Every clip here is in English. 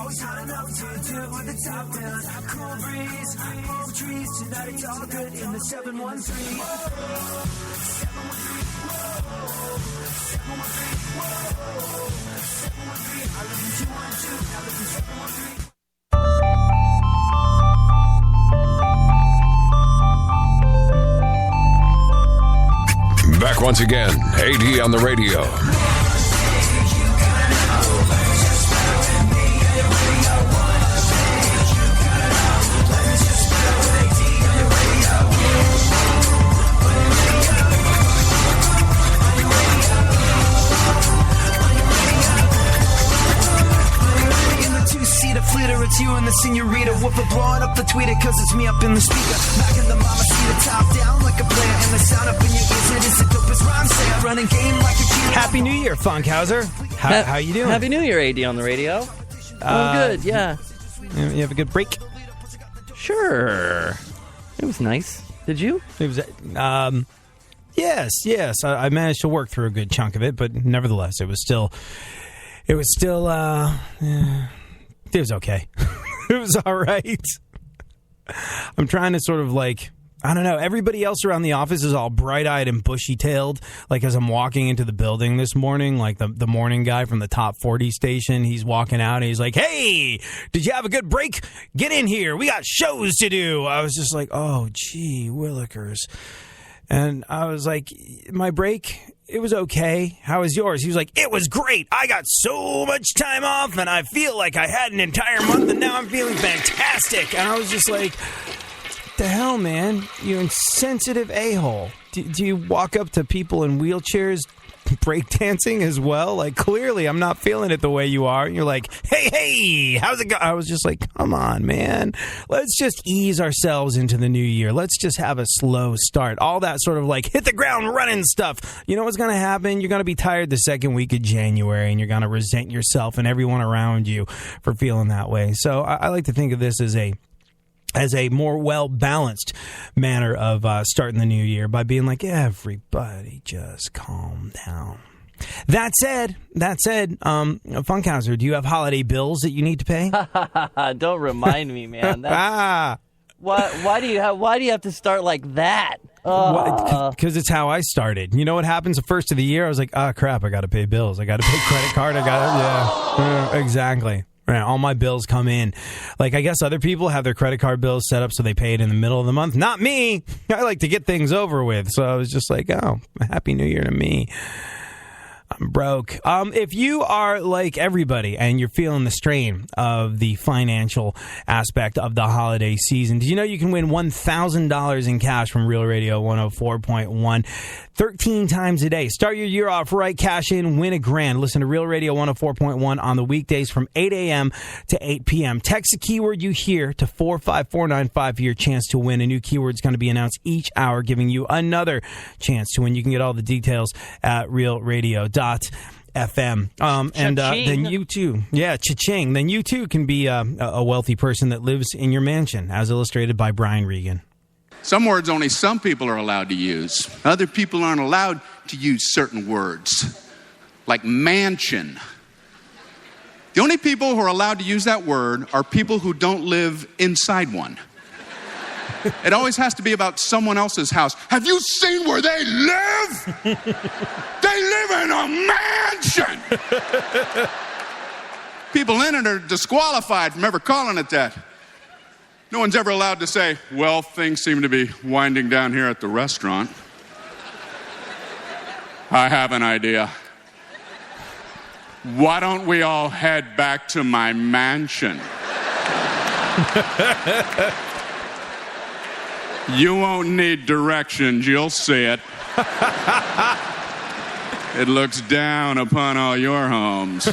always high notes, with the top down. Cool breeze, palm trees. Tonight it's all good in the 713. 713, whoa. 713, whoa. 713, I live in 212, I live in 713. Back once again, AD on the radio. Flitter, it's you and the senorita. Whooper blowing up the tweeter, cause it's me up in the speaker. Back in the mama seat, top down like a player. And the sound up in your ears, it is the dopest rhyme. Say I run a game like a kid. Happy New Year, Funkhauser. How you doing? Happy New Year, AD on the radio. I'm good, yeah. You have a good break? Sure. It was nice. Did you? It was, yes. I managed to work through a good chunk of it, but nevertheless, it was still, it was okay. It was all right. I'm trying to sort of I don't know, everybody else around the office is all bright-eyed and bushy-tailed. Like, as I'm walking into the building this morning, like the morning guy from the Top 40 station, he's walking out and he's like, hey, did you have a good break? Get in here. We got shows to do. I was just like, oh, gee, willikers. And I was like, my break, it was okay. How was yours? He was like, it was great. I got so much time off, and I feel like I had an entire month, and now I'm feeling fantastic. And I was just like, what the hell, man? You insensitive a-hole. Do you walk up to people in wheelchairs breakdancing as well? Like, clearly I'm not feeling it the way you are. And you're like, hey, how's it go? I was just like, come on, man. Let's just ease ourselves into the new year. Let's just have a slow start. All that sort of hit the ground running stuff. You know what's going to happen? You're going to be tired the second week of January, and you're going to resent yourself and everyone around you for feeling that way. So I like to think of this as a more well-balanced manner of starting the new year by being like, everybody just calm down. That said, Funkhauser, do you have holiday bills that you need to pay? Don't remind me, man. Why do you have to start like that? Because it's how I started. You know what happens the first of the year? I was like, crap, I got to pay bills. I got to pay credit card. Exactly. Right, all my bills come in. I guess other people have their credit card bills set up so they pay it in the middle of the month. Not me. I like to get things over with. So I was just like, oh, Happy New Year to me. I'm broke. If you are like everybody and you're feeling the strain of the financial aspect of the holiday season, did you know you can win $1,000 in cash from Real Radio 104.1 13 times a day? Start your year off right, cash in, win $1,000. Listen to Real Radio 104.1 on the weekdays from 8 a.m. to 8 p.m. Text the keyword you hear to 45495 for your chance to win. A new keyword is going to be announced each hour, giving you another chance to win. You can get all the details at realradio.fm. And then you too, cha-ching. Then you too can be a wealthy person that lives in your mansion, as illustrated by Brian Regan. Some words only some people are allowed to use. Other people aren't allowed to use certain words, like mansion. The only people who are allowed to use that word are people who don't live inside one. It always has to be about someone else's house. Have you seen where they live? They live in a mansion. People in it are disqualified from ever calling it that. No one's ever allowed to say, well, things seem to be winding down here at the restaurant. I have an idea. Why don't we all head back to my mansion? You won't need directions, you'll see it. It looks down upon all your homes.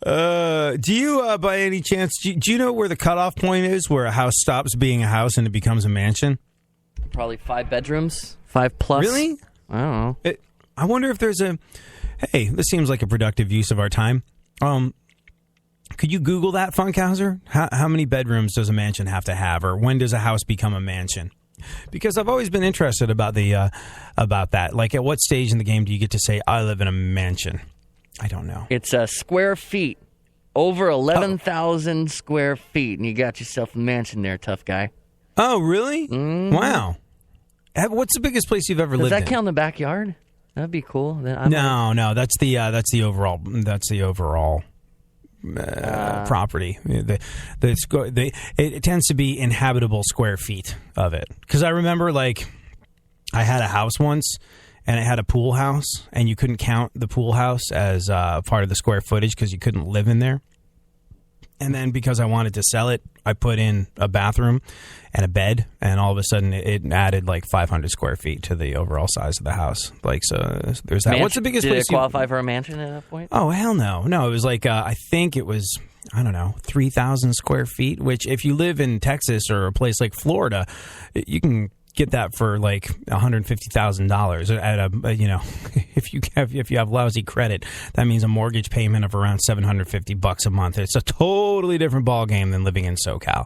Do you, by any chance, do you know where the cutoff point is, where a house stops being a house and it becomes a mansion? Probably 5 bedrooms, 5 plus. Really? I don't know. I wonder if there's hey, this seems like a productive use of our time. Could you Google that, Funkhauser? How many bedrooms does a mansion have to have, or when does a house become a mansion? Because I've always been interested about that. Like, at what stage in the game do you get to say, I live in a mansion? I don't know. It's square feet. Over 11,000 square feet, and you got yourself a mansion there, tough guy. Oh, really? Wow. What's the biggest place you've ever lived in? Does that count in the backyard? That'd be cool. No, that's the overall. That's the overall property. It tends to be inhabitable square feet of it. Because I remember, like, I had a house once, and it had a pool house, and you couldn't count the pool house as part of the square footage because you couldn't live in there. And then because I wanted to sell it, I put in a bathroom and a bed, and all of a sudden it added like 500 square feet to the overall size of the house. Like, so there's that. What's the biggest place? Did it qualify for a mansion at that point? Oh, hell no. No, it was like, I think it was, I don't know, 3,000 square feet, which if you live in Texas or a place like Florida, you can get that for like $150,000 at if you have lousy credit. That means a mortgage payment of around $750 a month. It's a totally different ball game than living in SoCal.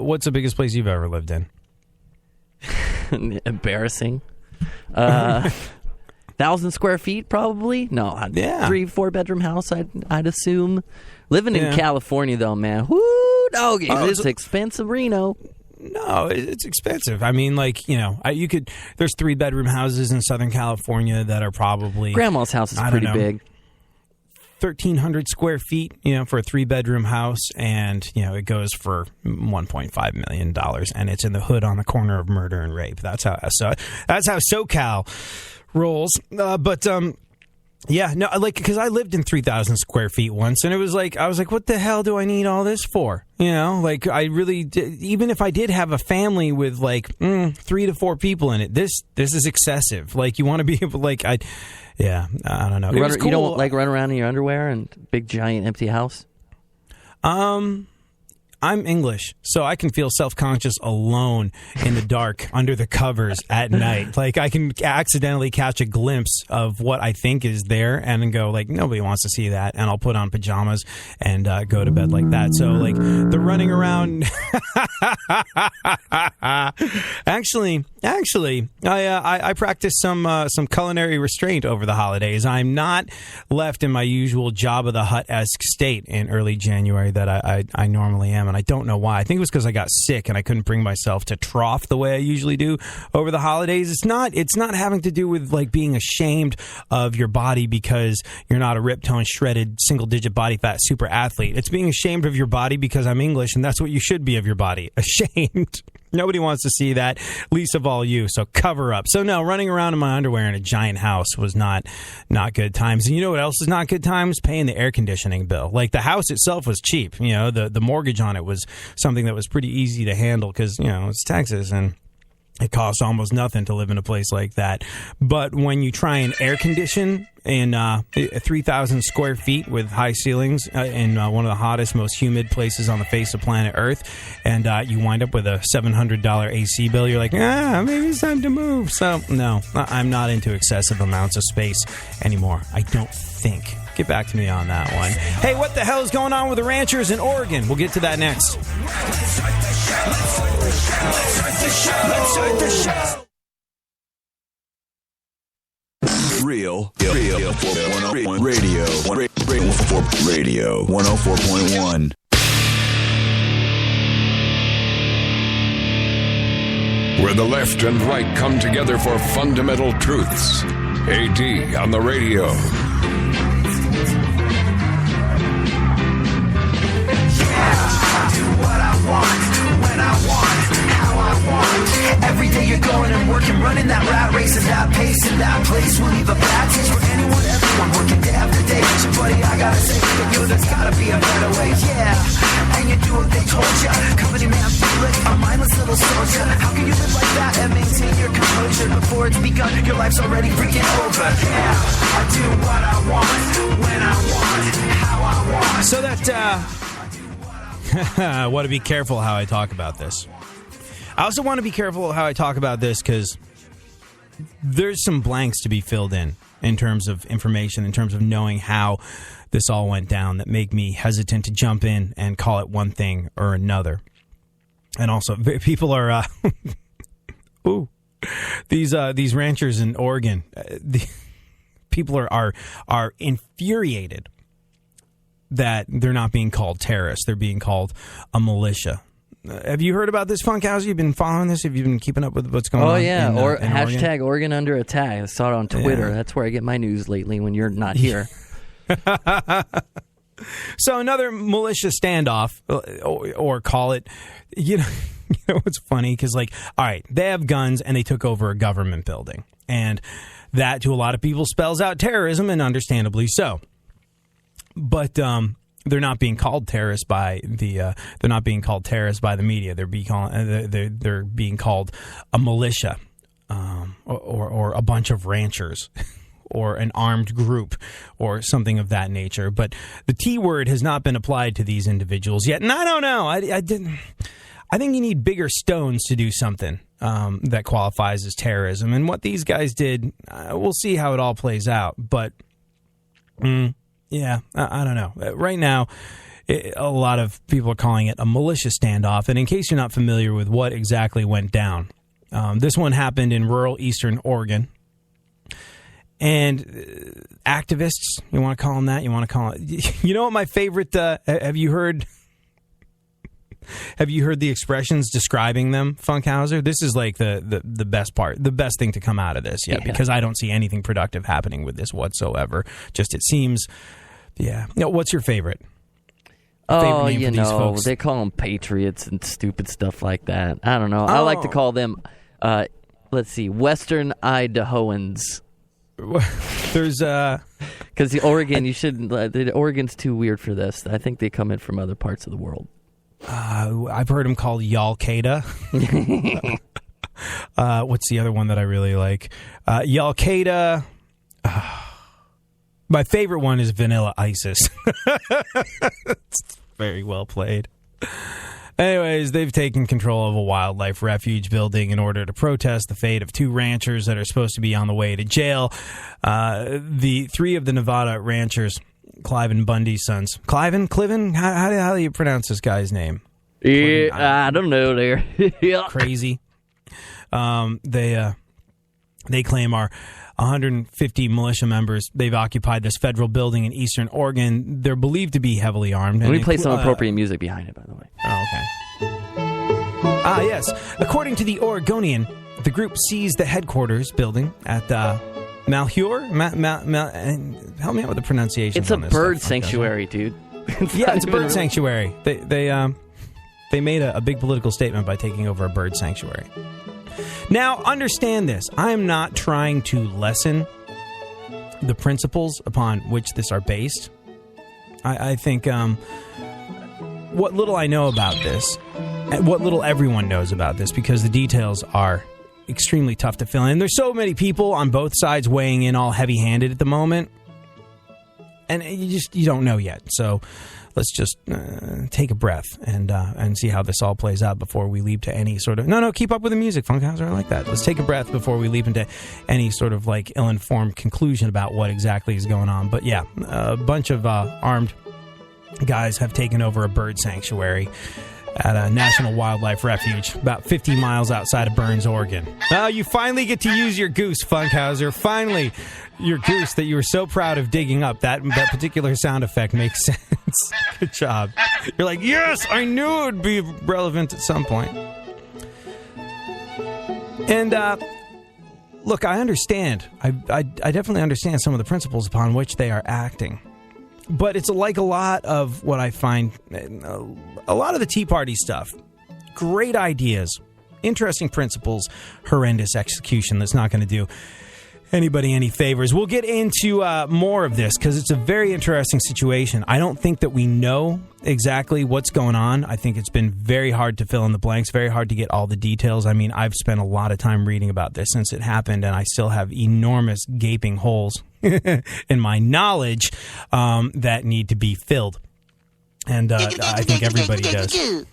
What's the biggest place you've ever lived in? Embarrassing. 1,000 square feet, probably. No, 3-4 bedroom house. I'd assume. Living in California though, man. Whoo, doggy! It's expensive, Reno. No, it's expensive. I mean, like, there's 3-bedroom houses in Southern California that are probably... Grandma's house is pretty big. 1,300 square feet, for a 3-bedroom house, and, it goes for $1.5 million, and it's in the hood on the corner of murder and rape. That's how SoCal rolls. Yeah, no, like, because I lived in 3,000 square feet once, and it was like, I was like, what the hell do I need all this for? Like, I really did, even if I did have a family with like 3 to 4 people in it, this is excessive. Like, you want to be able, like, I don't know. Cool. You don't like run around in your underwear and big giant empty house? I'm English, so I can feel self-conscious alone in the dark under the covers at night. Like, I can accidentally catch a glimpse of what I think is there and then go, like, nobody wants to see that. And I'll put on pajamas and go to bed like that. So, like, the running around... Actually, I practiced some culinary restraint over the holidays. I'm not left in my usual Jabba the Hutt-esque state in early January that I normally am. And I don't know why. I think it was because I got sick and I couldn't bring myself to trough the way I usually do over the holidays. It's not having to do with like being ashamed of your body because you're not a ripped, toned, shredded, single-digit body fat super athlete. It's being ashamed of your body because I'm English, and that's what you should be of your body. Ashamed. Nobody wants to see that, least of all you. So cover up. So no, running around in my underwear in a giant house was not good times. And you know what else is not good times? Paying the air conditioning bill. Like, the house itself was cheap. The mortgage on it was something that was pretty easy to handle because, it's Texas and it costs almost nothing to live in a place like that. But when you try and air condition in 3,000 square feet with high ceilings in one of the hottest, most humid places on the face of planet Earth, and you wind up with a $700 AC bill, you're like, maybe it's time to move. So, no, I'm not into excessive amounts of space anymore. I don't think. Get back to me on that one. Hey, what the hell is going on with the ranchers in Oregon? We'll get to that next. Real Radio 104.1. Where the left and right come together for fundamental truths. AD on the radio. Every day you're going and working, running that rat race at that pace in that place will leave a bad taste for everyone working day after day. So buddy, I gotta say, there's gotta be a better way, yeah. And you do what they told ya. Company man, feel it, a mindless little soldier. How can you live like that and maintain your composure before it's begun? Your life's already freaking over. Yeah, I do what I want, when I want, how I want. So that, I want to be careful how I talk about this. I also want to be careful how I talk about this because there's some blanks to be filled in terms of information, in terms of knowing how this all went down that make me hesitant to jump in and call it one thing or another. And also, people are, these ranchers in Oregon, people are infuriated that they're not being called terrorists. They're being called a militia. Have you heard about this, Funkhauser? You've been following this? Have you been keeping up with what's going on? Oh, yeah. Or hashtag Oregon under attack. I saw it on Twitter. Yeah. That's where I get my news lately when you're not here. So another militia standoff, or call it, you know what's funny? Because, like, all right, they have guns and they took over a government building. And that, to a lot of people, spells out terrorism, and understandably so. But they're not being called terrorists by the media. They're being called a militia, or a bunch of ranchers, or an armed group, or something of that nature. But the T word has not been applied to these individuals yet, and I don't know. I think you need bigger stones to do something that qualifies as terrorism. And what these guys did, we'll see how it all plays out. But yeah, I don't know. Right now, a lot of people are calling it a militia standoff. And in case you're not familiar with what exactly went down, this one happened in rural eastern Oregon. And activists, you want to call them that? You want to call it? You know what my favorite? Have you heard the expressions describing them, Funkhauser? This is like the best part, the best thing to come out of this, because I don't see anything productive happening with this whatsoever. Just it seems, yeah. What's your favorite? Oh, you know, they call them patriots and stupid stuff like that. I don't know. I like to call them, Western Idahoans. There's because the Oregon, the Oregon's too weird for this. I think they come in from other parts of the world. I've heard them called Y'all-Qaeda. What's the other one that I really like? Y'all-Qaeda. My favorite one is Vanilla ISIS. It's very well played. Anyways, they've taken control of a wildlife refuge building in order to protest the fate of 2 ranchers that are supposed to be on the way to jail. The 3 of the Nevada ranchers, Cliven Bundy's sons. Cliven? How do you pronounce this guy's name? Yeah, I don't know there. Yeah. Crazy. They claim are 150 militia members. They've occupied this federal building in eastern Oregon. They're believed to be heavily armed. Let me play some appropriate music behind it, by the way. Oh, okay. Yes. According to the Oregonian, the group seized the headquarters building at Malheur? Help me out with the pronunciation. It's a bird sanctuary, dude. Yeah, it's a bird sanctuary. They made a big political statement by taking over a bird sanctuary. Now, understand this. I am not trying to lessen the principles upon which this are based. I think what little I know about this, what little everyone knows about this, because the details are extremely tough to fill in. There's so many people on both sides weighing in all heavy-handed at the moment, and you don't know yet. So let's just take a breath and see how this all plays out before we leap to any sort of... No, keep up with the music, Funkhauser. I like that. Let's take a breath before we leap into any sort of like ill-informed conclusion about what exactly is going on. But yeah, a bunch of armed guys have taken over a bird sanctuary at a National Wildlife Refuge about 50 miles outside of Burns, Oregon. Oh, you finally get to use your goose, Funkhauser. Finally, your goose that you were so proud of digging up. That particular sound effect makes sense. Good job. You're like, yes, I knew it would be relevant at some point. And look, I understand. I definitely understand some of the principles upon which they are acting. But it's like a lot of what I find, a lot of the Tea Party stuff. Great ideas, interesting principles, horrendous execution that's not going to do anybody any favors. We'll get into more of this because it's a very interesting situation. I don't think that we know exactly what's going on. I think it's been very hard to fill in the blanks, very hard to get all the details. I mean, I've spent a lot of time reading about this since it happened, and I still have enormous gaping holes in my knowledge that need to be filled. And I think everybody does.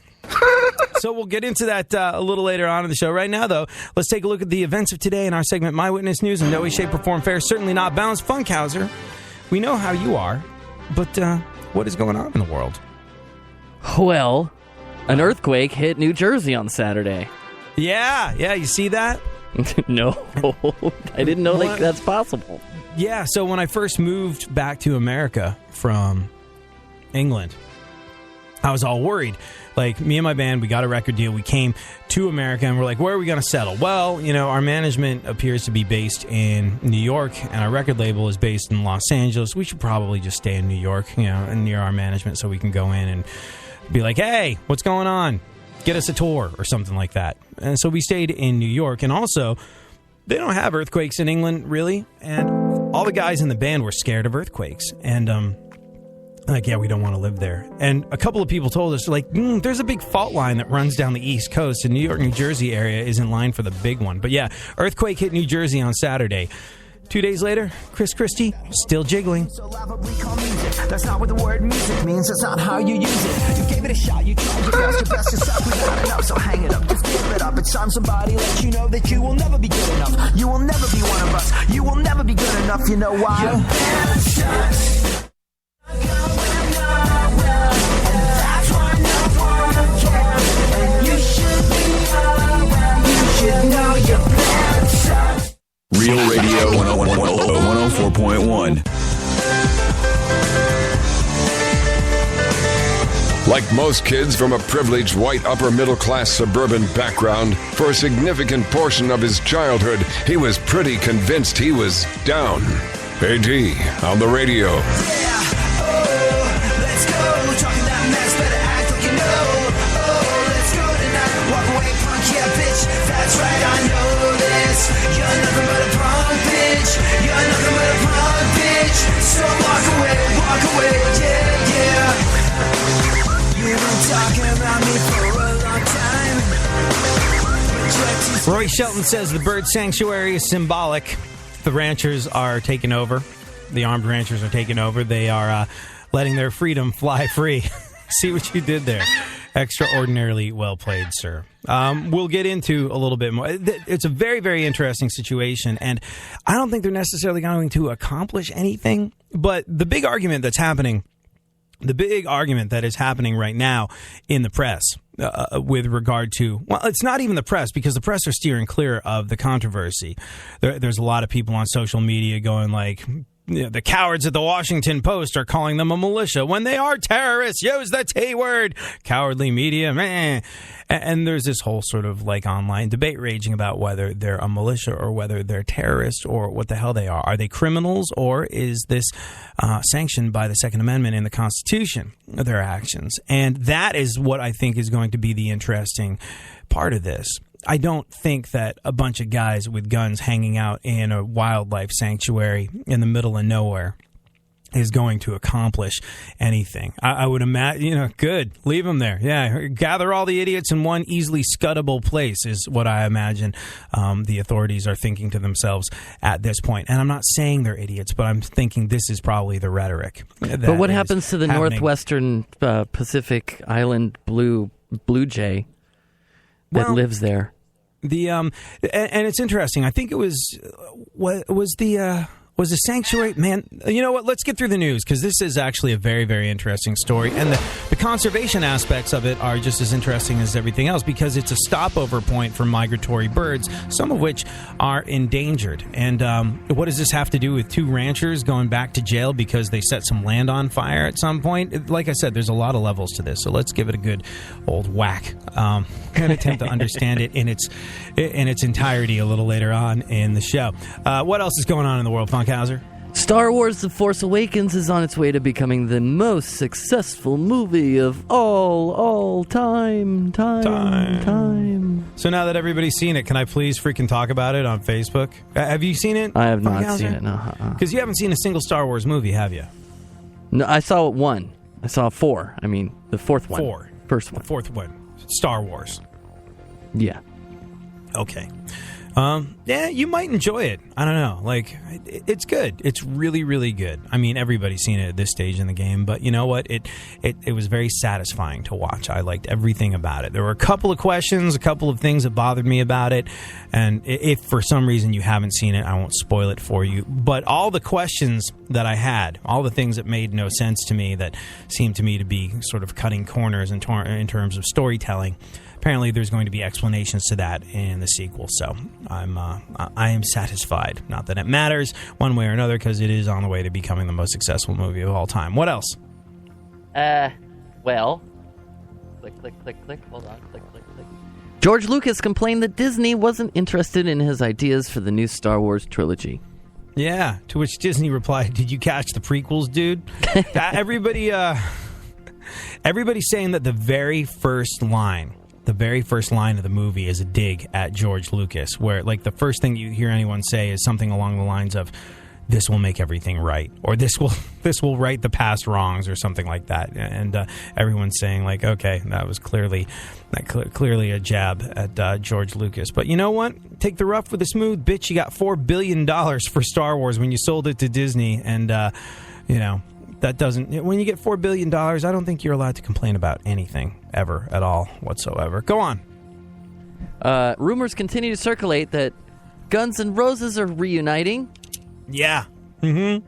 So we'll get into that a little later on in the show. Right now, though, let's take a look at the events of today in our segment, My Witness News. In no way, shape, or form fair, certainly not balanced. Funkhauser, we know how you are, but what is going on in the world? Well, an earthquake hit New Jersey on Saturday. Yeah, you see that? No, I didn't know that's possible. Yeah, so when I first moved back to America from England. I was all worried. Like, me and my band, we got a record deal. We came to America, and we're like, where are we going to settle? Well, our management appears to be based in New York, and our record label is based in Los Angeles. We should probably just stay in New York, and near our management, so we can go in and be like, hey, what's going on? Get us a tour or something like that. And so we stayed in New York, and also, they don't have earthquakes in England, really, and all the guys in the band were scared of earthquakes, and like, yeah, we don't want to live there. And a couple of people told us, like, there's a big fault line that runs down the East Coast, and New York, New Jersey area is in line for the big one. But yeah, earthquake hit New Jersey on Saturday. 2 days later, Chris Christie still jiggling. So laughably call music. That's not what the word music means. That's not how you use it. You gave it a shot. You tried your best. Your best yourself was not enough. So hang it up. Just give it up. It's time somebody let you know that you will never be good enough. You will never be one of us. You will never be good enough. You know why? Your parents just Real Radio 104.1. Like most kids from a privileged white upper-middle-class suburban background, for a significant portion of his childhood, he was pretty convinced he was down. AD on the radio. let's go. Talking that mess, better act like you know. Let's go tonight. Walk away, punk, yeah, bitch. That's right, I know this. You're nothing but a punk, bitch. You're nothing but a punk, bitch. So walk away, yeah, yeah. You've been talking about me for a long time. Roy Shelton says the bird sanctuary is symbolic. The ranchers are taking over. The armed ranchers are taking over. They are letting their freedom fly free. See what you did there. Extraordinarily well played, sir. We'll get into a little bit more. It's a very, very interesting situation, and I don't think they're necessarily going to accomplish anything. But the big argument that's happening, the big argument that is happening right now in the press with regard to, well, it's not even the press, because the press are steering clear of the controversy. There's a lot of people on social media going like, the cowards at the Washington Post are calling them a militia when they are terrorists. Use the T word. Cowardly media. Meh. And there's this whole sort of like online debate raging about whether they're a militia or whether they're terrorists or what the hell they are. Are they criminals, or is this sanctioned by the Second Amendment in the Constitution, their actions? And that is what I think is going to be the interesting part of this. I don't think that a bunch of guys with guns hanging out in a wildlife sanctuary in the middle of nowhere is going to accomplish anything. I would imagine, good, leave them there. Yeah, gather all the idiots in one easily scuttable place is what I imagine the authorities are thinking to themselves at this point. And I'm not saying they're idiots, but I'm thinking this is probably the rhetoric. But what happens to the northwestern Pacific Island blue jay that lives there? And it's interesting. I think it was the sanctuary, man. You know what? Let's get through the news, because this is actually a very, very interesting story. And the conservation aspects of it are just as interesting as everything else, because it's a stopover point for migratory birds, some of which are endangered. And what does this have to do with two ranchers going back to jail because they set some land on fire at some point? Like I said, there's a lot of levels to this, so let's give it a good old whack and attempt to understand it in its entirety a little later on in the show. What else is going on in the world, Funkhauser? Star Wars The Force Awakens is on its way to becoming the most successful movie of all time. So now that everybody's seen it, can I please freaking talk about it on Facebook? Have you seen it? I have not seen it, no. Because you haven't seen a single Star Wars movie, have you? No, I saw one. I saw four. I mean, the fourth one. Four. First one. The fourth one. Star Wars. Yeah. Okay. Yeah, you might enjoy it. I don't know. Like, it's good. It's really, really good. I mean, everybody's seen it at this stage in the game, but you know what? It was very satisfying to watch. I liked everything about it. There were a couple of questions, a couple of things that bothered me about it, and if for some reason you haven't seen it, I won't spoil it for you. But all the questions that I had, all the things that made no sense to me, that seemed to me to be sort of cutting corners in terms of storytelling, apparently there's going to be explanations to that in the sequel, so I am satisfied. Not that it matters one way or another, because it is on the way to becoming the most successful movie of all time. What else? Well, click. Hold on, click. George Lucas complained that Disney wasn't interested in his ideas for the new Star Wars trilogy. Yeah, to which Disney replied, "Did you catch the prequels, dude?" Everybody's saying that the very first line of the movie is a dig at George Lucas, where like the first thing you hear anyone say is something along the lines of, "This will make everything right," or this will right the past wrongs," or something like that. And everyone's saying like, okay, that was clearly a jab at George Lucas. But you know what? Take the rough with the smooth, bitch. You got $4 billion for Star Wars when you sold it to Disney, and that doesn't. When you get $4 billion, I don't think you're allowed to complain about anything ever at all whatsoever. Go on. Rumors continue to circulate that Guns N' Roses are reuniting. Yeah. Mm-hmm.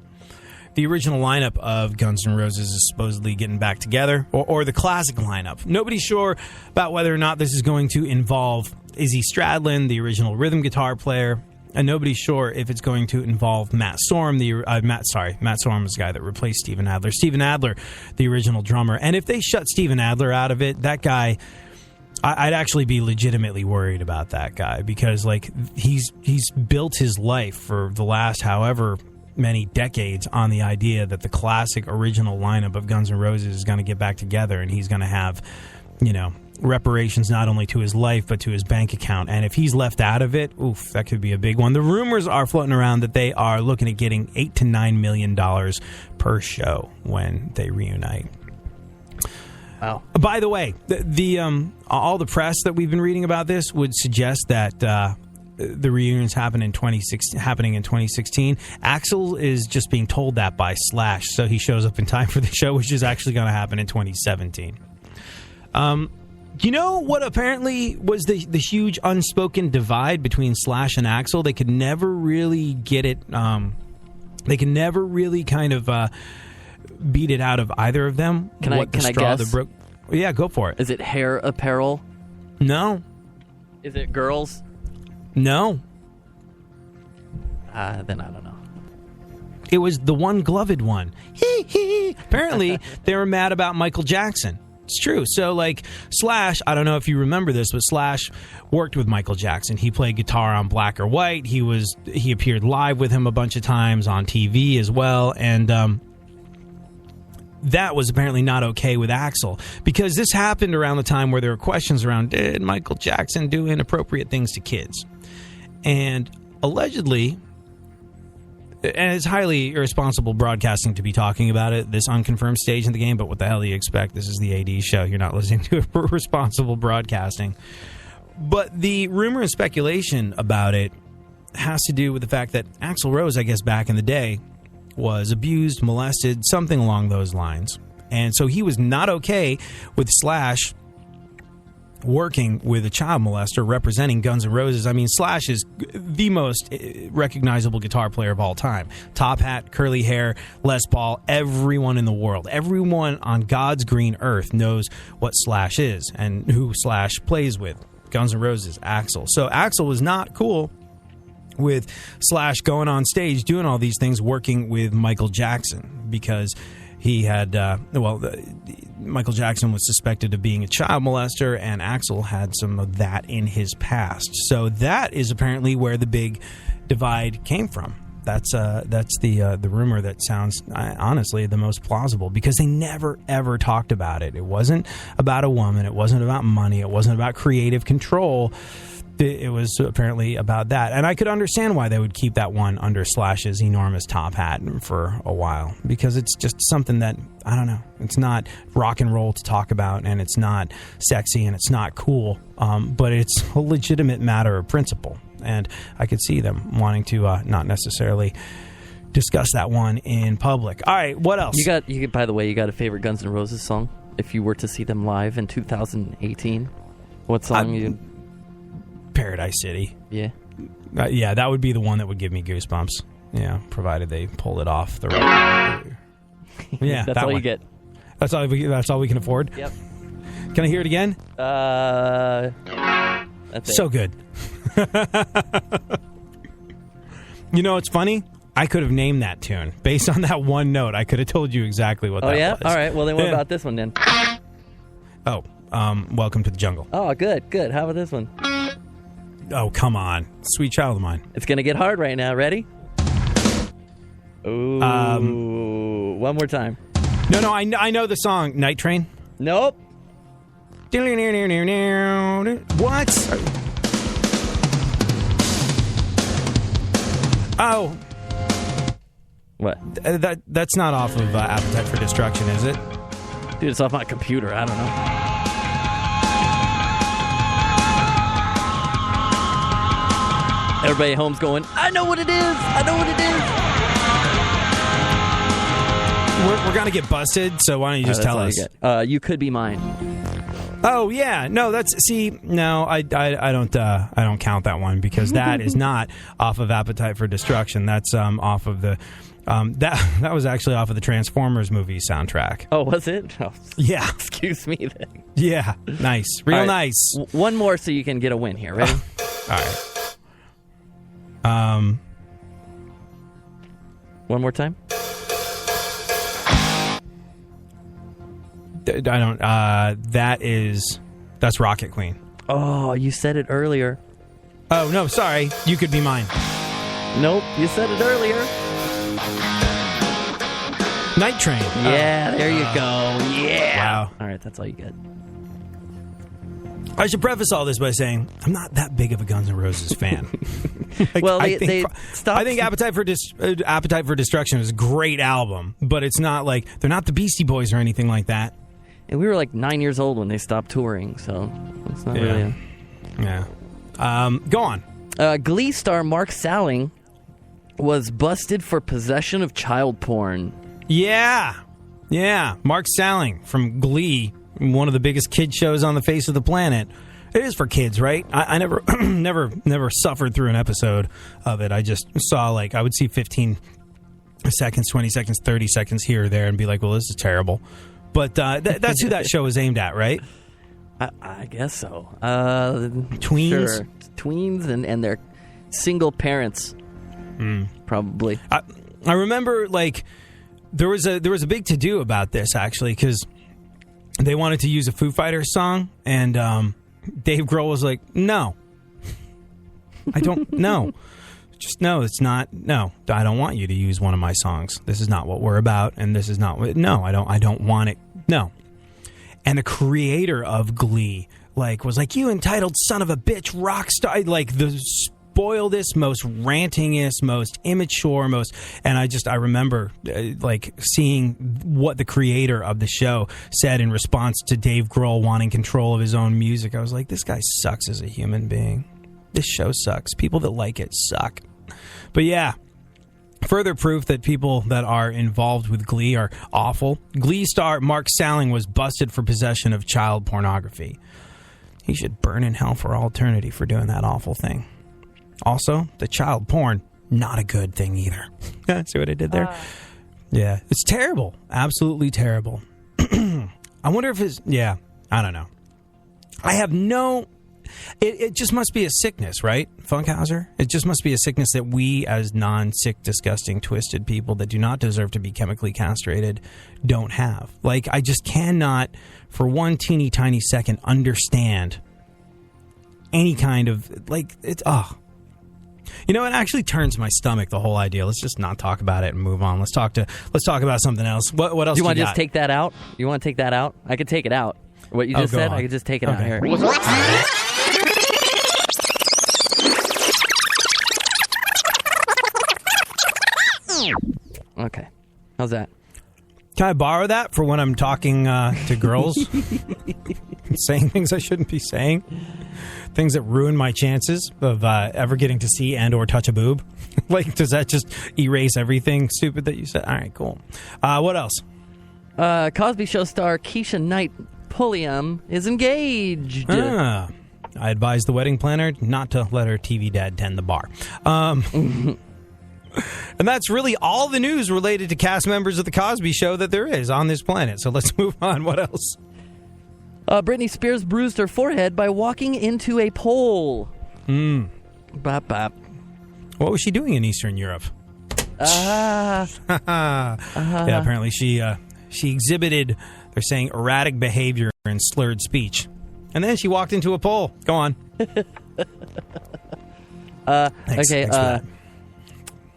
The original lineup of Guns N' Roses is supposedly getting back together, or the classic lineup. Nobody's sure about whether or not this is going to involve Izzy Stradlin, the original rhythm guitar player, and nobody's sure if it's going to involve Matt Sorum, Matt Sorum is the guy that replaced Steven Adler. Steven Adler, the original drummer. And if they shut Steven Adler out of it, that guy, I'd actually be legitimately worried about that guy, because like he's built his life for the last however many decades on the idea that the classic original lineup of Guns N' Roses is going to get back together, and he's going to have, reparations not only to his life but to his bank account. And if he's left out of it, oof, that could be a big one. The rumors are floating around that they are looking at getting $8 to $9 million per show when they reunite. Wow. By the way, the all the press that we've been reading about this would suggest that the reunions happening in 2016. Axl is just being told that by Slash, so he shows up in time for the show, which is actually going to happen in 2017. You know what apparently was the huge unspoken divide between Slash and Axl? They could never really get it. They can never really kind of beat it out of either of them. Can I guess? Yeah, go for it. Is it hair apparel? No. Is it girls? No. Then I don't know. It was the one gloved one. Apparently, they were mad about Michael Jackson. It's true. So, like, Slash, I don't know if you remember this, but Slash worked with Michael Jackson. He played guitar on Black or White. He appeared live with him a bunch of times on TV as well, and that was apparently not okay with Axl, because this happened around the time where there were questions around, did Michael Jackson do inappropriate things to kids? And allegedly, and it's highly irresponsible broadcasting to be talking about it, this unconfirmed stage in the game, but what the hell do you expect? This is the AD show. You're not listening to responsible broadcasting. But the rumor and speculation about it has to do with the fact that Axl Rose, I guess back in the day, was abused, molested, something along those lines. And so he was not okay with Slash working with a child molester representing Guns N' Roses. I mean, Slash is the most recognizable guitar player of all time. Top hat, curly hair, Les Paul, everyone in the world, everyone on God's green earth knows what Slash is and who Slash plays with. Guns N' Roses, Axl. So Axl was not cool with Slash going on stage doing all these things, working with Michael Jackson, because he had, Michael Jackson was suspected of being a child molester, and Axl had some of that in his past. So that is apparently where the big divide came from. That's the rumor that sounds, honestly, the most plausible, because they never, ever talked about it. It wasn't about a woman. It wasn't about money. It wasn't about creative control. It was apparently about that. And I could understand why they would keep that one under Slash's enormous top hat for a while, because it's just something that, I don't know, it's not rock and roll to talk about, and it's not sexy, and it's not cool, but it's a legitimate matter of principle. And I could see them wanting to not necessarily discuss that one in public. All right, what else? By the way, you got a favorite Guns N' Roses song? If you were to see them live in 2018, what song Paradise City. Yeah. Yeah, that would be the one that would give me goosebumps. Yeah, provided they pull it off the right. Yeah, that's all one. You get. That's all we can afford. Yep. Can I hear it again? That's it. So good. You know, it's funny. I could have named that tune. Based on that one note, I could have told you exactly what that was. All right. Well, then what about this one then? Oh, Welcome to the Jungle. Oh, good. How about this one? Oh, come on. Sweet Child of Mine. It's going to get hard right now. Ready? Ooh. One more time. No, I know the song. Night Train? Nope. What? Oh. What? That's not off of Appetite for Destruction, is it? Dude, it's off my computer. I don't know. Everybody at home's going, I know what it is. We're going to get busted, so why don't you just tell us? You Could Be Mine. Oh, yeah. No, I don't count that one because that is not off of Appetite for Destruction. That's off of the that was actually off of the Transformers movie soundtrack. Oh, was it? Oh, yeah. Excuse me then. Yeah. Nice. Real nice. One more so you can get a win here. Ready? All right. One more time. I don't. That's Rocket Queen. Oh, you said it earlier. Oh no, sorry. You Could Be Mine. Nope, you said it earlier. Night Train. Yeah, there you go. Yeah. Wow. All right, that's all you get. I should preface all this by saying I'm not that big of a Guns N' Roses fan. Well, I think Appetite for Destruction is a great album, but it's not like they're not the Beastie Boys or anything like that. And we were like 9 years old when they stopped touring, so it's not really. Yeah. Go on. Glee star Mark Salling was busted for possession of child porn. Yeah. Mark Salling from Glee, one of the biggest kid shows on the face of the planet. It is for kids, right? I never never suffered through an episode of it. I just saw, like, I would see 15 seconds, 20 seconds, 30 seconds here or there and be like, well, this is terrible. But that's who that show is aimed at, right? I guess so. Tweens? Sure. Tweens and their single parents, probably. I remember, like, there was a big to-do about this, actually, because they wanted to use a Foo Fighters song, and Dave Grohl was like, no. I don't know. Just no, it's not. No, I don't want you to use one of my songs. This is not what we're about, and this is not what. No, I don't want it. No. And the creator of Glee, like, was like, you entitled son of a bitch rock star, like the spoiledest, most rantingest, most immature, most. And I remember like seeing what the creator of the show said in response to Dave Grohl wanting control of his own music. I was like, this guy sucks as a human being. This show sucks. People that like it suck. But yeah, further proof that people that are involved with Glee are awful. Glee star Mark Salling was busted for possession of child pornography. He should burn in hell for all eternity for doing that awful thing. Also, the child porn, not a good thing either. See what I did there? Yeah, it's terrible. Absolutely terrible. I wonder if it's... Yeah, I don't know. I have no... It just must be a sickness, right, Funkhauser? It just must be a sickness that we, as non-sick, disgusting, twisted people that do not deserve to be chemically castrated, don't have. Like, I just cannot, for one teeny tiny second, understand any kind of, like, it's, You know, it actually turns my stomach, the whole idea. Let's just not talk about it and move on. Let's talk about something else. What else do you want to just take that out? You want to take that out? I could take it out. What you just said, I could just take it out here. Okay. How's that? Can I borrow that for when I'm talking to girls? Saying things I shouldn't be saying? Things that ruin my chances of ever getting to see and or touch a boob? Like, does that just erase everything stupid that you said? All right, cool. What else? Cosby Show star Keisha Knight Pulliam is engaged. I advise the wedding planner not to let her TV dad tend the bar. And that's really all the news related to cast members of The Cosby Show that there is on this planet. So let's move on. What else? Britney Spears bruised her forehead by walking into a pole. Bop, bop. What was she doing in Eastern Europe? Yeah, apparently she exhibited, they're saying, erratic behavior and slurred speech. And then she walked into a pole. Go on. Thanks for that.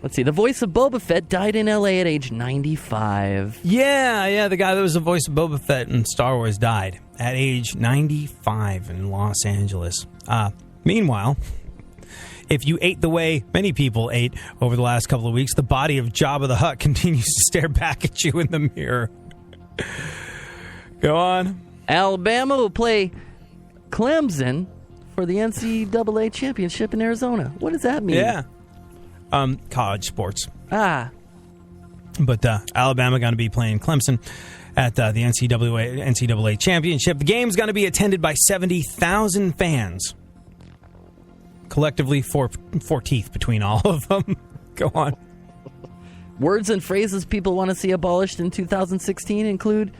Let's see. The voice of Boba Fett died in L.A. at age 95. Yeah, the guy that was the voice of Boba Fett in Star Wars died at age 95 in Los Angeles. Meanwhile, if you ate the way many people ate over the last couple of weeks, the body of Jabba the Hutt continues to stare back at you in the mirror. Go on. Alabama will play Clemson for the NCAA championship in Arizona. What does that mean? Yeah. College sports. But Alabama going to be playing Clemson at the NCAA championship. The game's going to be attended by 70,000 fans. Collectively, four teeth between all of them. Go on. Words and phrases people want to see abolished in 2016 include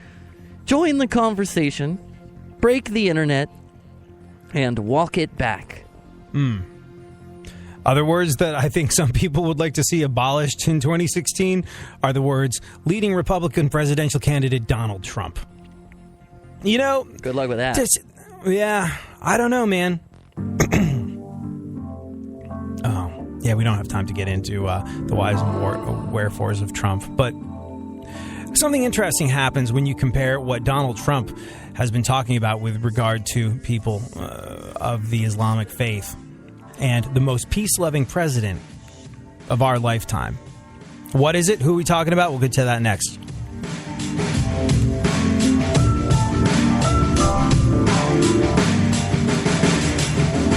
join the conversation, break the internet, and walk it back. Other words that I think some people would like to see abolished in 2016 are the words leading Republican presidential candidate Donald Trump. You know... Good luck with that. I don't know, man. We don't have time to get into the whys and wherefores of Trump, but something interesting happens when you compare what Donald Trump has been talking about with regard to people of the Islamic faith and the most peace-loving president of our lifetime. What is it? Who are we talking about? We'll get to that next.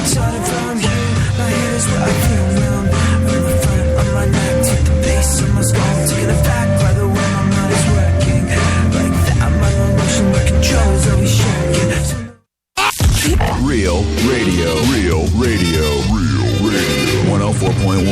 Starting from here, my head is where I feel numb. From the front of my neck to the base of my skull. To get it back by the way my mind is working. Like that, my emotion, my control is always shaking. Real radio. 104.1.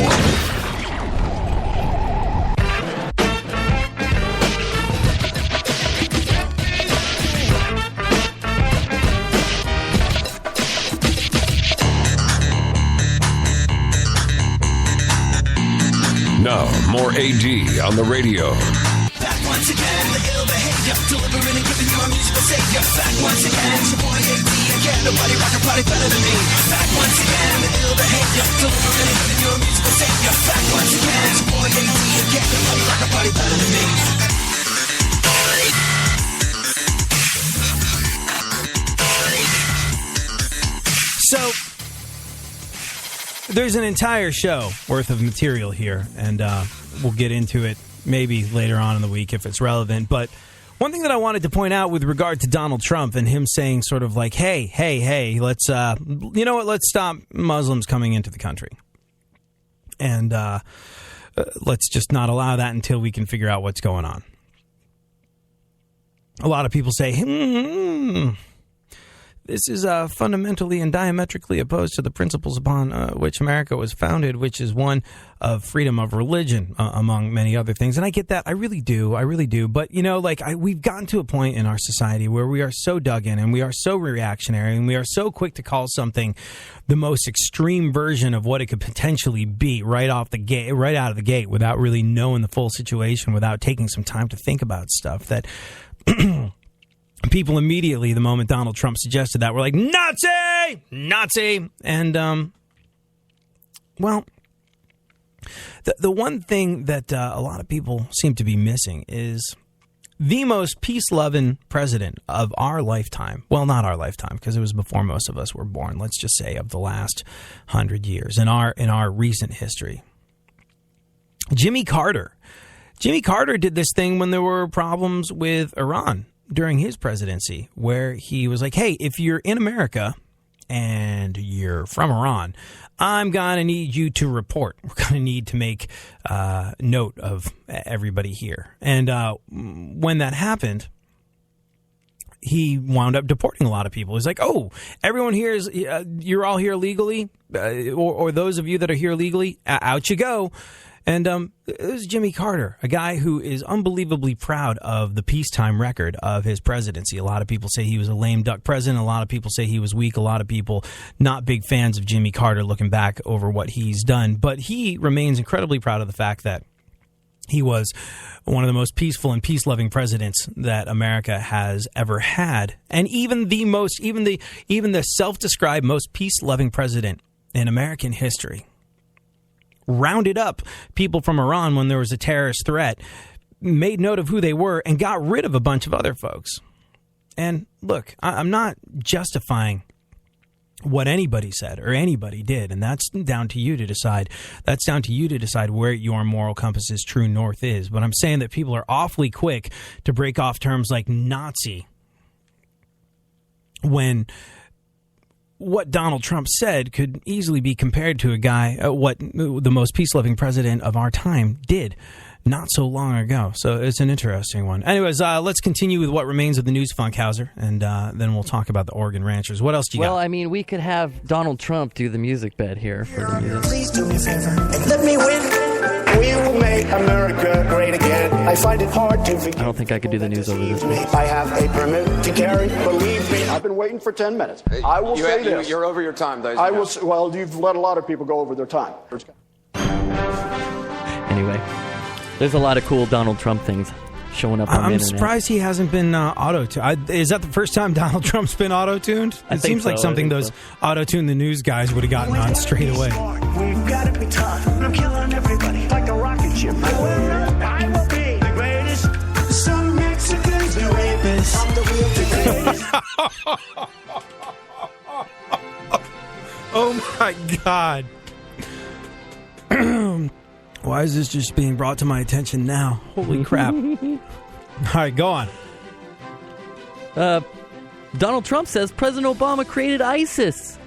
Now, more AD on the radio. Back once again, the ill behavior, delivering and giving you a musical savior. Back once again, it's your boy AD again. Nobody rock a party better than me. Back once again, the ill behavior, delivering and giving you a musical savior. Back once again, it's your boy AD again. Nobody rock a party better than me. So, there's an entire show worth of material here, and we'll get into it maybe later on in the week if it's relevant. But one thing that I wanted to point out with regard to Donald Trump and him saying sort of like, hey, let's, you know what, let's stop Muslims coming into the country. And let's just not allow that until we can figure out what's going on. A lot of people say, this is fundamentally and diametrically opposed to the principles upon which America was founded, which is one of freedom of religion, among many other things. And I get that. I really do. But, you know, like we've gotten to a point in our society where we are so dug in and we are so reactionary and we are so quick to call something the most extreme version of what it could potentially be right out of the gate without really knowing the full situation, without taking some time to think about stuff that... People immediately, the moment Donald Trump suggested that, were like, Nazi! And, well, the one thing that a lot of people seem to be missing is the most peace-loving president of our lifetime. Well, not our lifetime, because it was before most of us were born. Let's just say of the last 100 years in our recent history. Jimmy Carter. Jimmy Carter did this thing when there were problems with Iran during his presidency, where he was like, hey, if you're in America and you're from Iran, I'm going to need you to report. We're going to need to make note of everybody here. And when that happened, he wound up deporting a lot of people. He's like, oh, everyone here is, you're all here legally, or those of you that are here legally, out you go. And it was Jimmy Carter, a guy who is unbelievably proud of the peacetime record of his presidency. A lot of people say he was a lame duck president. A lot of people say he was weak. A lot of people not big fans of Jimmy Carter looking back over what he's done. But he remains incredibly proud of the fact that He was one of the most peaceful and peace-loving presidents that America has ever had, and even the self-described most peace-loving president in American history rounded up people from Iran when there was a terrorist threat, made note of who they were, and got rid of a bunch of other folks. And look, I'm not justifying what anybody said or anybody did, and that's down to you to decide. That's down to you to decide where your moral compass's true north is. But I'm saying that people are awfully quick to break off terms like Nazi when what Donald Trump said could easily be compared to a guy, what the most peace-loving president of our time did not so long ago. So it's an interesting one. Anyways, let's continue with what remains of the news, Funkhauser, and then we'll talk about the Oregon Ranchers. What else do you got? Well, I mean, we could have Donald Trump do the music bed here for the music. Please do me a favor and let me win. We will make America great again. I find it hard to forgive. I don't think I could do the news over this. I have a permit to carry. Believe me, I've been waiting for 10 minutes. I will say this. You're over your time, though. I will. Well, you've let a lot of people go over their time. Anyway, there's a lot of cool Donald Trump things showing up on the I'm internet. surprised he hasn't been auto-tuned. Is that the first time Donald Trump's been auto-tuned? I It think seems like so. something I think those auto-tune the news guys would have gotten on straight away. We've got to be tough. I'm killing everybody like a rocket ship. I will be the greatest. Some Mexicans, the rapists. I'm the real greatest. Oh my God. Why is this just being brought to my attention now? Holy crap. All right, go on. Donald Trump says President Obama created ISIS.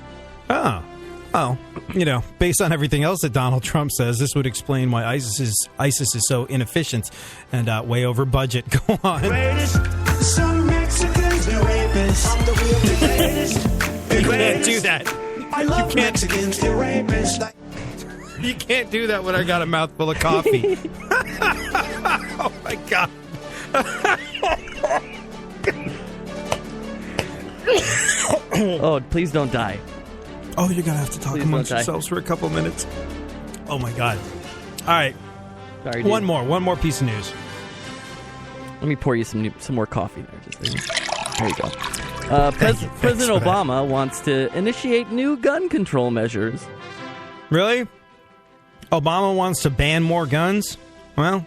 Oh, you know, based on everything else that Donald Trump says, this would explain why ISIS is so inefficient and way over budget. Go on. Some Mexicans, the rapists. I'm the real greatest. You can't do that. I love Mexicans, the rapists. You can't do that when I got a mouthful of coffee. Oh, my God. Oh, please don't die. Oh, you're going to have to talk Please amongst don't die. yourselves for a couple minutes. Oh, my God. All right. Sorry, dude. One more piece of news. Let me pour you some more coffee there. There you go. President Obama wants to initiate new gun control measures. Really? Obama wants to ban more guns? Well,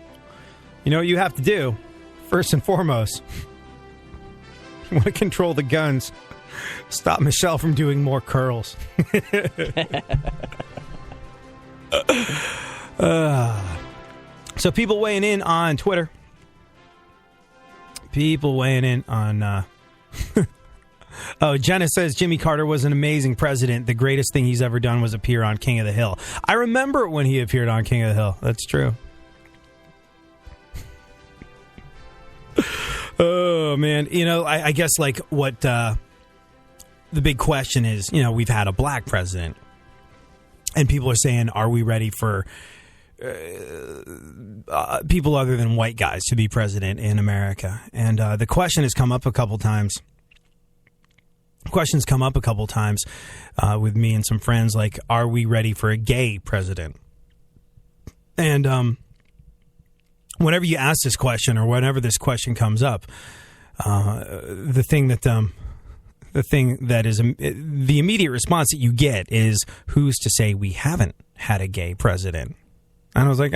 you know what you have to do? First and foremost, you want to control the guns. Stop Michelle from doing more curls. So people weighing in on Twitter. People weighing in on... Oh, Jenna says Jimmy Carter was an amazing president. The greatest thing he's ever done was appear on King of the Hill. I remember when he appeared on King of the Hill. That's true. Oh, man. You know, I guess like what the big question is, you know, we've had a black president. And people are saying, are we ready for people other than white guys to be president in America? And the question has come up a couple times. Questions come up a couple times with me and some friends, like, are we ready for a gay president? And whenever you ask this question, or whenever this question comes up, the thing that is the immediate response that you get is, who's to say we haven't had a gay president? And I was like,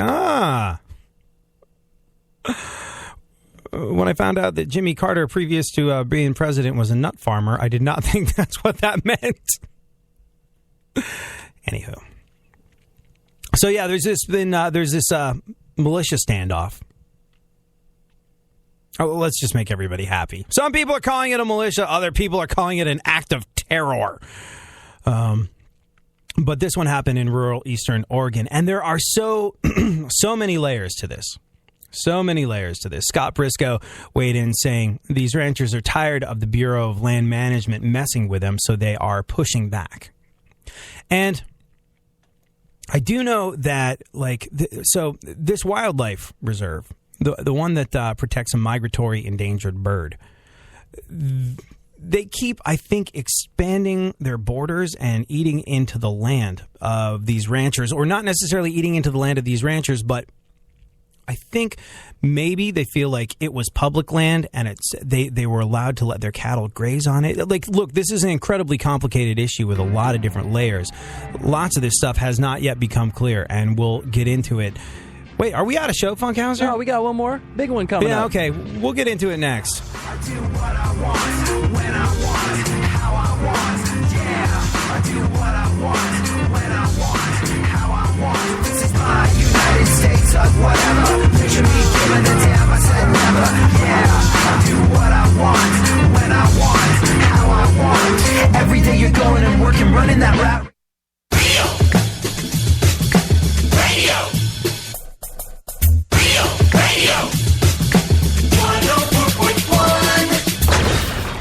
when I found out that Jimmy Carter, previous to being president, was a nut farmer, I did not think that's what that meant. Anywho. So, yeah, there's this militia standoff. Oh, let's just make everybody happy. Some people are calling it a militia. Other people are calling it an act of terror. But this one happened in rural eastern Oregon. And there are so many layers to this. So many layers to this. Scott Briscoe weighed in saying these ranchers are tired of the Bureau of Land Management messing with them, so they are pushing back. And I do know that, like, so this wildlife reserve, the one that protects a migratory endangered bird, they keep, I think, expanding their borders and eating into the land of these ranchers, or not necessarily eating into the land of these ranchers, but I think maybe they feel like it was public land and they were allowed to let their cattle graze on it. Like, look, this is an incredibly complicated issue with a lot of different layers. Lots of this stuff has not yet become clear, and we'll get into it. Wait, are we out of show, Funkhauser? No, we got one more big one coming up. Yeah, okay. We'll get into it next. I do what I want, when I want, how I want. Yeah, I do what I want, when I want, how I want. This is my United States of whatever. Picture me giving a damn, I said never. Yeah, I do what I want, when I want, how I want. Every day you're going and working, running that route.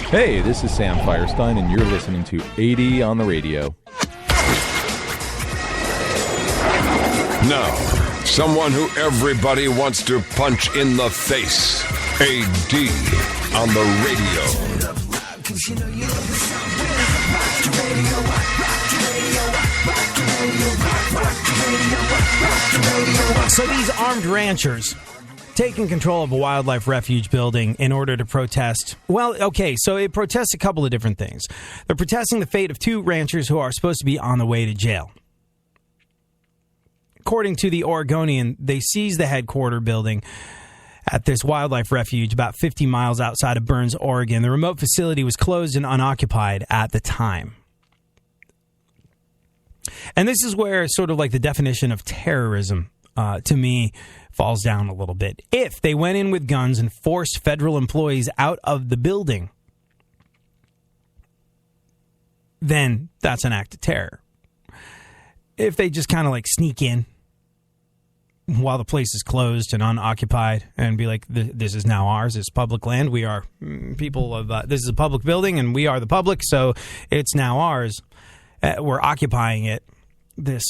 Hey, this is Sam Firestein, and you're listening to 80 on the radio. Now, someone who everybody wants to punch in the face. AD on the radio. So these armed ranchers taking control of a wildlife refuge building in order to protest. Well, okay, so it protests a couple of different things. They're protesting the fate of 2 ranchers who are supposed to be on the way to jail. According to the Oregonian, they seized the headquarter building at this wildlife refuge about 50 miles outside of Burns, Oregon. The remote facility was closed and unoccupied at the time. And this is where sort of like the definition of terrorism, to me, falls down a little bit. If they went in with guns and forced federal employees out of the building, then that's an act of terror. If they just kind of like sneak in while the place is closed and unoccupied and be like, this is now ours, it's public land, we are people of, this is a public building and we are the public, so it's now ours, we're occupying it, this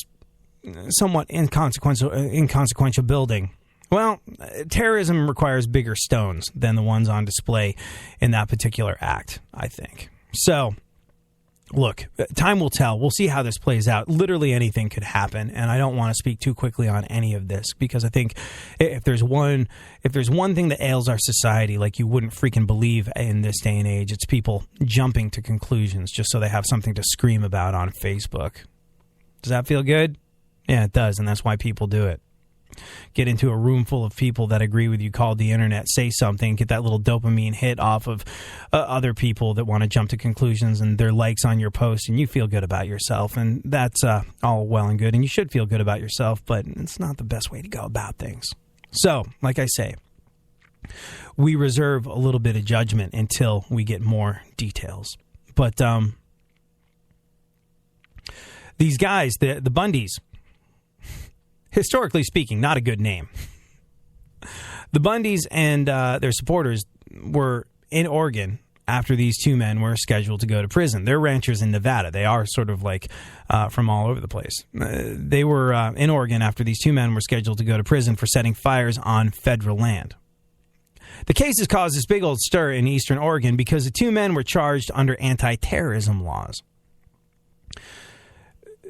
somewhat inconsequential building. Well, terrorism requires bigger stones than the ones on display in that particular act, I think. So, look, time will tell. We'll see how this plays out. Literally anything could happen, and I don't want to speak too quickly on any of this because I think if there's one thing that ails our society like you wouldn't freaking believe in this day and age, it's people jumping to conclusions just so they have something to scream about on Facebook. Does that feel good? Yeah, it does, and that's why people do it. Get into a room full of people that agree with you called the internet, say something, get that little dopamine hit off of other people that want to jump to conclusions and their likes on your post, and you feel good about yourself, and that's all well and good, and you should feel good about yourself, but it's not the best way to go about things. So, like I say, we reserve a little bit of judgment until we get more details. But these guys, the Bundys, historically speaking, not a good name. The Bundys and their supporters were in Oregon after these 2 men were scheduled to go to prison. They're ranchers in Nevada. They are sort of like from all over the place. They were in Oregon after these 2 men were scheduled to go to prison for setting fires on federal land. The case has caused this big old stir in eastern Oregon because the 2 men were charged under anti-terrorism laws.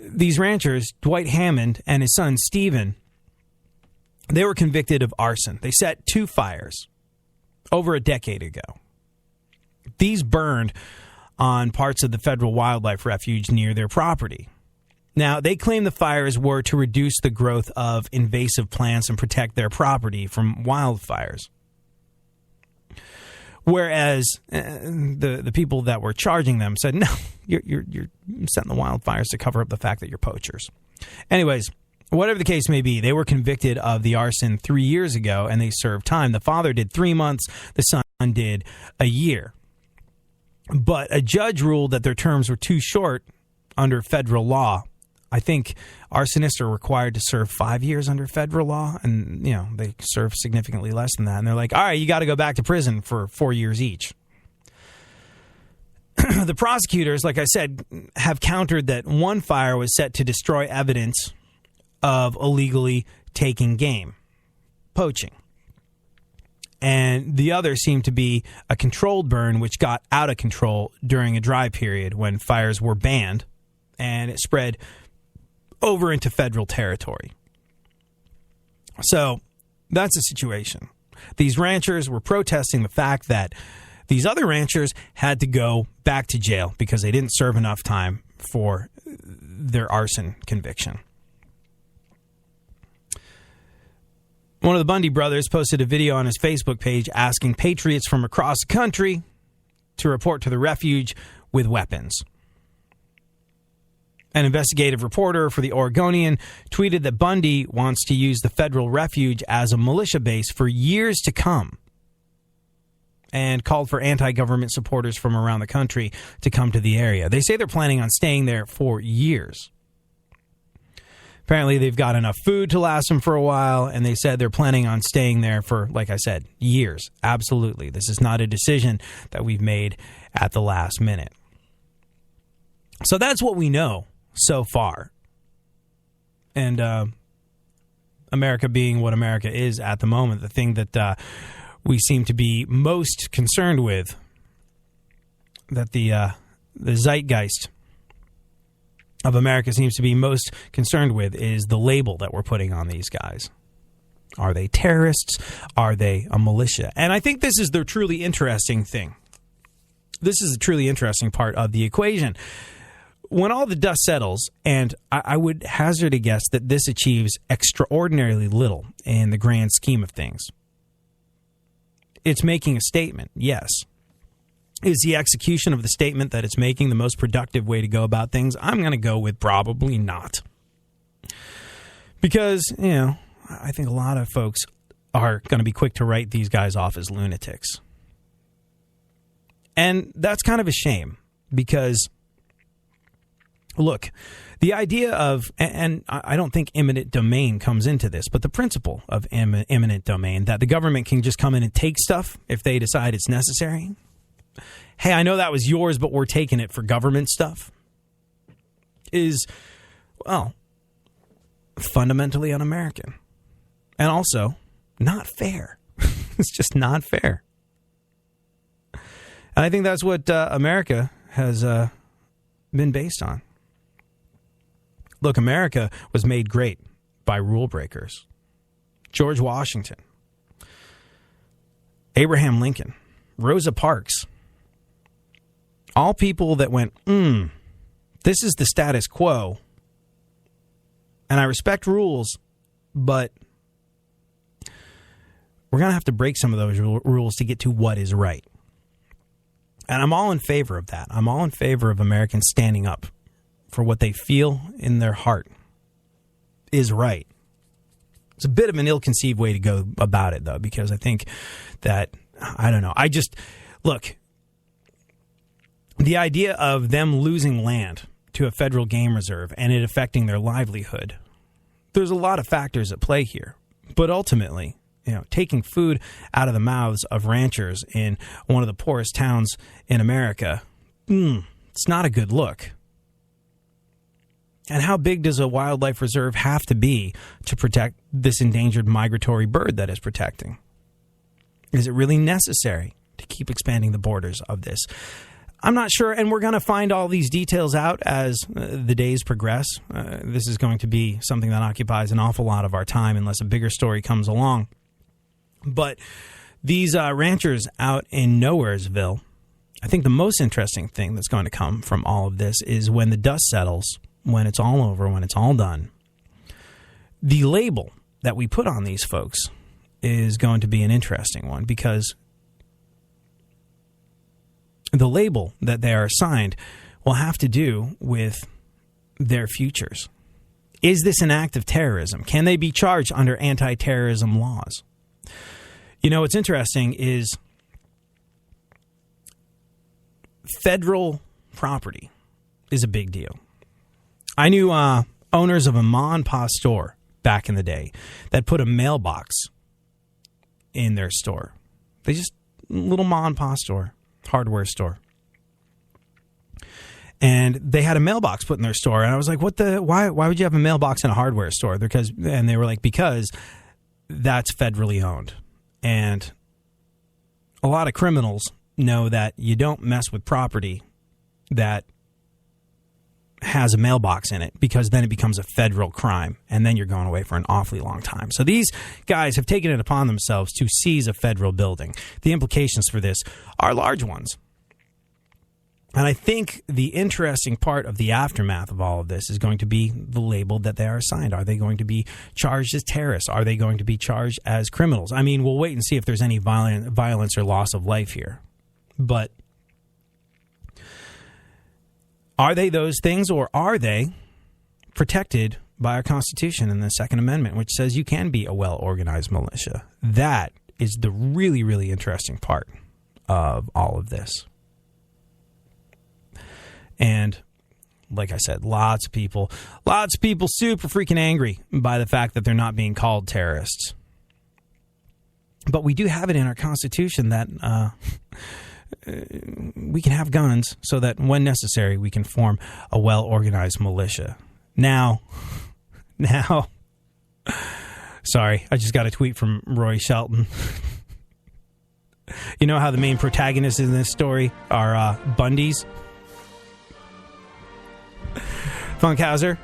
These ranchers, Dwight Hammond and his son Stephen, they were convicted of arson. They set 2 fires over a decade ago. These burned on parts of the federal wildlife refuge near their property. Now, they claim the fires were to reduce the growth of invasive plants and protect their property from wildfires. Whereas the people that were charging them said, no, you're setting the wildfires to cover up the fact that you're poachers. Anyways, whatever the case may be, they were convicted of the arson 3 years ago, and they served time. The father did 3 months. The son did a year. But a judge ruled that their terms were too short under federal law. I think arsonists are required to serve 5 years under federal law, and they serve significantly less than that. And they're like, all right, you got to go back to prison for 4 years each. The prosecutors, like I said, have countered that one fire was set to destroy evidence of illegally taking game, poaching. And the other seemed to be a controlled burn, which got out of control during a dry period when fires were banned, and it spread over into federal territory. So That's the situation. These ranchers were protesting the fact that these other ranchers had to go back to jail because they didn't serve enough time for their arson conviction. One of the Bundy brothers posted a video on his Facebook page asking patriots from across the country to report to the refuge with weapons. An investigative reporter for the Oregonian tweeted that Bundy wants to use the federal refuge as a militia base for years to come and called for anti-government supporters from around the country to come to the area. They say they're planning on staying there for years. Apparently, they've got enough food to last them for a while, and they said they're planning on staying there for, like I said, years. Absolutely. This is not a decision that we've made at the last minute. So that's what we know so far. And America being what America is at the moment, the thing that we seem to be most concerned with, that the zeitgeist of America seems to be most concerned with, is the label that we're putting on these guys. Are they terrorists? Are they a militia? And I think this is the truly interesting thing. This is the truly interesting part of the equation. When all the dust settles, and I would hazard a guess that this achieves extraordinarily little in the grand scheme of things. It's making a statement, yes. Is the execution of the statement that it's making the most productive way to go about things? I'm going to go with probably not. Because, I think a lot of folks are going to be quick to write these guys off as lunatics. And that's kind of a shame because, look, the idea of, and I don't think eminent domain comes into this, but the principle of eminent domain, that the government can just come in and take stuff if they decide it's necessary. Hey, I know that was yours, but we're taking it for government stuff, is, well, fundamentally un-American. And also not fair. It's just not fair. And I think that's what America has been based on. Look, America was made great by rule breakers. George Washington, Abraham Lincoln, Rosa Parks. All people that went, this is the status quo, and I respect rules, but we're going to have to break some of those rules to get to what is right. And I'm all in favor of that. I'm all in favor of Americans standing up for what they feel in their heart is right. It's a bit of an ill-conceived way to go about it, though, because I think that, I don't know, look, the idea of them losing land to a federal game reserve and it affecting their livelihood, there's a lot of factors at play here. But ultimately, taking food out of the mouths of ranchers in one of the poorest towns in America, it's not a good look. And how big does a wildlife reserve have to be to protect this endangered migratory bird that is protecting? Is it really necessary to keep expanding the borders of this? I'm not sure, and we're going to find all these details out as the days progress. This is going to be something that occupies an awful lot of our time unless a bigger story comes along. But these ranchers out in Nowheresville, I think the most interesting thing that's going to come from all of this is when the dust settles, when it's all over, when it's all done, the label that we put on these folks is going to be an interesting one, because the label that they are assigned will have to do with their futures. Is this an act of terrorism? Can they be charged under anti-terrorism laws? What's interesting is federal property is a big deal. I knew owners of a ma and pa store back in the day that put a mailbox in their store. They just, little ma and pa store, hardware store. And they had a mailbox put in their store. And I was like, why would you have a mailbox in a hardware store? And they were like, because that's federally owned. And a lot of criminals know that you don't mess with property that has a mailbox in it, because then it becomes a federal crime, and then you're going away for an awfully long time. So these guys have taken it upon themselves to seize a federal building. The implications for this are large ones. And I think the interesting part of the aftermath of all of this is going to be the label that they are assigned. Are they going to be charged as terrorists? Are they going to be charged as criminals? I mean, we'll wait and see if there's any violence or loss of life here. But are they those things, or are they protected by our Constitution and the Second Amendment, which says you can be a well-organized militia? That is the really, really interesting part of all of this. And like I said, lots of people super freaking angry by the fact that they're not being called terrorists. But we do have it in our Constitution that we can have guns so that when necessary we can form a well-organized militia. Now, sorry, I just got a tweet from Roy Shelton. You know how the main protagonists in this story are Bundys? Funkhauser?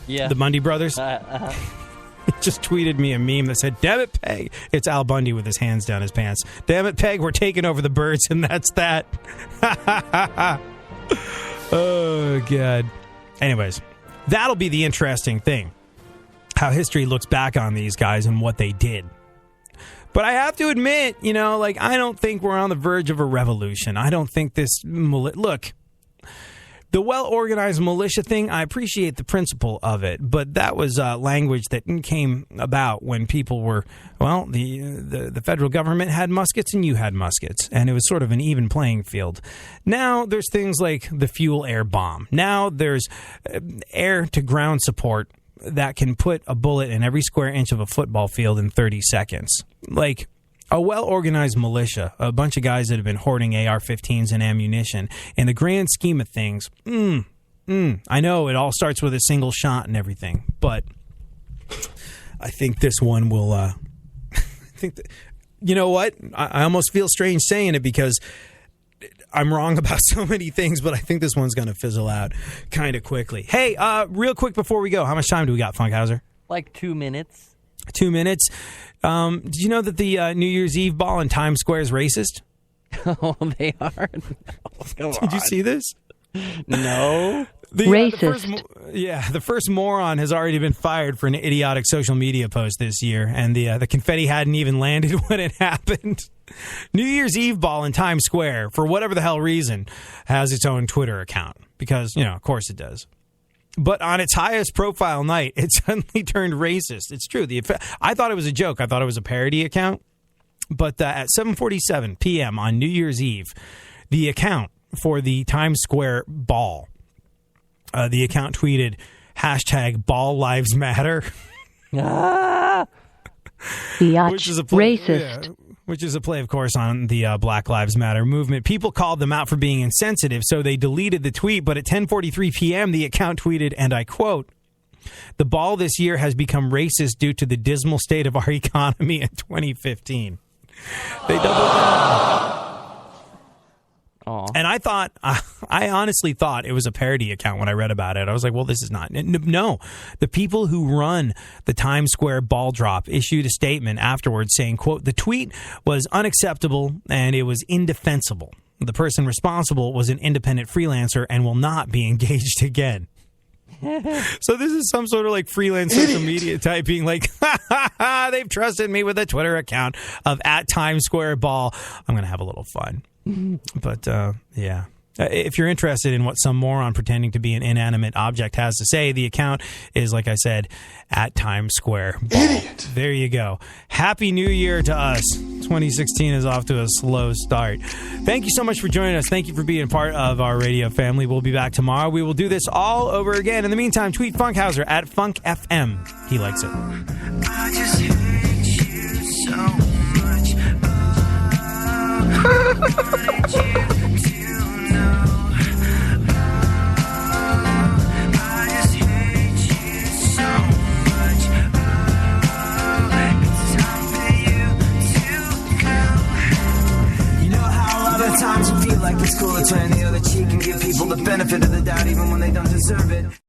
Yeah. The Bundy brothers? He just tweeted me a meme that said, "Damn it, Peg." It's Al Bundy with his hands down his pants. "Damn it, Peg, we're taking over the birds," and that's that. Oh, God. Anyways, that'll be the interesting thing. How history looks back on these guys and what they did. But I have to admit, I don't think we're on the verge of a revolution. I don't think this... Look, the well-organized militia thing, I appreciate the principle of it, but that was language that came about when people were, the federal government had muskets and you had muskets, and it was sort of an even playing field. Now there's things like the fuel-air bomb. Now there's air-to-ground support that can put a bullet in every square inch of a football field in 30 seconds. Like... a well-organized militia, a bunch of guys that have been hoarding AR-15s and ammunition. In the grand scheme of things, I know it all starts with a single shot and everything, but I think this one will... you know what? I almost feel strange saying it because I'm wrong about so many things, but I think this one's going to fizzle out kind of quickly. Hey, real quick before we go, how much time do we got, Funkhauser? Like 2 minutes. 2 minutes. Did you know that the New Year's Eve ball in Times Square is racist? Oh, they are? No, Did you see this? No. Racist. The first moron has already been fired for an idiotic social media post this year, and the confetti hadn't even landed when it happened. New Year's Eve ball in Times Square, for whatever the hell reason, has its own Twitter account. Because, of course it does. But on its highest profile night, it suddenly turned racist. It's true. I thought it was a joke. I thought it was a parody account. But at 7:47 p.m. on New Year's Eve, the account for the Times Square ball, the account tweeted, #BallLivesMatter. Which is a play, racist. Which is a play, of course, on the Black Lives Matter movement. People called them out for being insensitive, so they deleted the tweet. But at 10:43 p.m., the account tweeted, and I quote, "The ball this year has become racist due to the dismal state of our economy in 2015. They doubled down. Aww. And I honestly thought it was a parody account when I read about it. I was like, well, this is not. No, the people who run the Times Square ball drop issued a statement afterwards saying, quote, "The tweet was unacceptable and it was indefensible. The person responsible was an independent freelancer and will not be engaged again." So this is some sort of like freelance social media type being like, they've trusted me with a Twitter account of @TimesSquareBall. I'm going to have a little fun. But, yeah. If you're interested in what some moron pretending to be an inanimate object has to say, the account is, like I said, @TimesSquareBall. Idiot. There you go. Happy New Year to us. 2016 is off to a slow start. Thank you so much for joining us. Thank you for being part of our radio family. We'll be back tomorrow. We will do this all over again. In the meantime, tweet Funkhauser @FunkFM. He likes it. I just hate you so much. Times you feel like it's cool to turn the other cheek and give people the benefit of the doubt even when they don't deserve it.